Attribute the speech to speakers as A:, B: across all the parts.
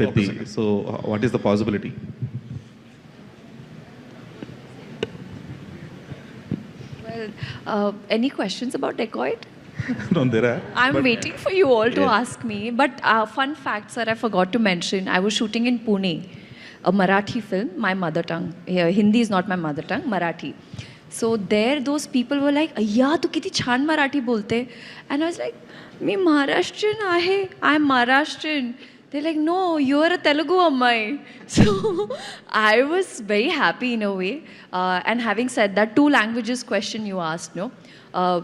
A: Pethi. So, what is the possibility?
B: Well, any questions about Dacoit?
A: No, there are.
B: I'm waiting for you all to
A: Yeah.
B: ask me. But fun fact, sir, I forgot to mention. I was shooting in Pune, a Marathi film, my mother tongue. Yeah, Hindi is not my mother tongue, Marathi. So there, those people were like, "Ayya, tu kiti chan Marathi bolte," and I was like, "Me Maharashtrian ahe. I'm Maharashtrian." They're like, "No, you're a Telugu ammai." So I was very happy in a way. And having said that, two languages question you asked, no. Uh,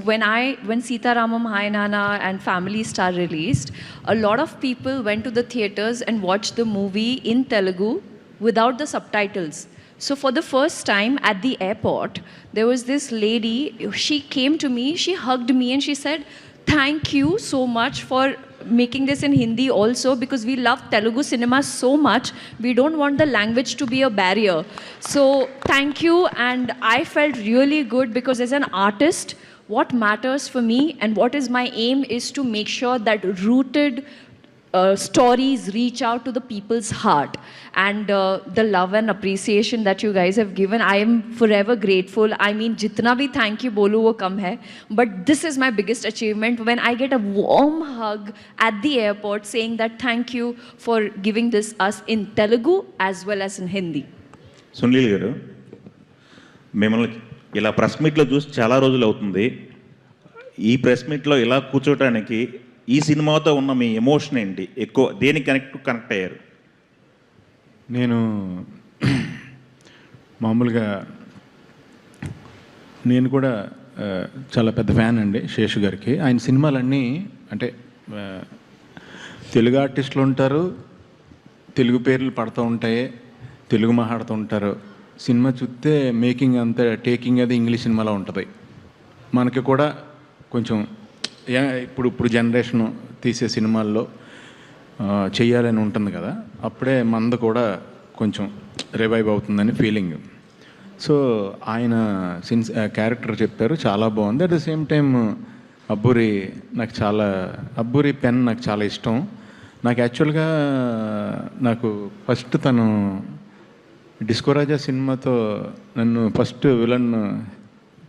B: when Sita Ramam Hai Nana and Family Star released, a lot of people went to the theaters and watched the movie in Telugu without the subtitles. So for the first time at the airport, there was this lady, she came to me, she hugged me and she said, "Thank you so much for making this in Hindi also, because we love Telugu cinema so much. We don't want the language to be a barrier." So thank you, and I felt really good because as an artist, what matters for me and what is my aim is to make sure that rooted stories reach out to the people's heart, and the love and appreciation that you guys have given, I am forever grateful. I mean, jitna bhi thank you bolu wo kam hai, but this is my biggest achievement when I get a warm hug at the airport saying that thank you for giving this us in Telugu as well as in Hindi.
C: Sunil గారు, మిమ్మల్ని ఇలా press మీట్లో చూసి చాలా రోజులు అవుతుంది. ఈ press మీట్లో ఇలా కూర్చోటానికి ఈ సినిమాతో ఉన్న మీ ఎమోషన్ ఏంటి? ఎక్కువ దేనికి కనెక్ట్ అయ్యారు?
D: నేను మామూలుగా నేను కూడా చాలా పెద్ద ఫ్యాన్ అండి శేషు గారికి. ఆయన సినిమాలన్నీ అంటే తెలుగు ఆర్టిస్టులు ఉంటారు, తెలుగు పేర్లు పడుతూ ఉంటాయి, తెలుగు మాట్లాడుతూ ఉంటారు. సినిమా చూస్తే మేకింగ్ అంతా టేకింగ్ అది ఇంగ్లీష్ సినిమాలో ఉంటుంది. మనకి కూడా కొంచెం ఇప్పుడు జనరేషన్ తీసే సినిమాల్లో చెయ్యాలని ఉంటుంది కదా, అప్పుడే మంద కూడా కొంచెం రివైవ్ అవుతుందని ఫీలింగ్. సో ఆయన క్యారెక్టర్ చెప్పారు, చాలా బాగుంది. At the same time Abburi pen నాకు చాలా ఇష్టం. నాకు యాక్చువల్గా ఫస్ట్ తను డిస్కో రాజా సినిమాతో నన్ను ఫస్ట్ విలన్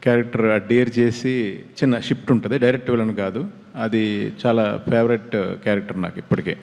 D: క్యారెక్టర్ డేర్ చేసి, చిన్న షిఫ్ట్ ఉంటుంది, డైరెక్ట్ విలన్ కాదు, అది చాలా ఫేవరెట్ క్యారెక్టర్ నాకు ఇప్పటికే.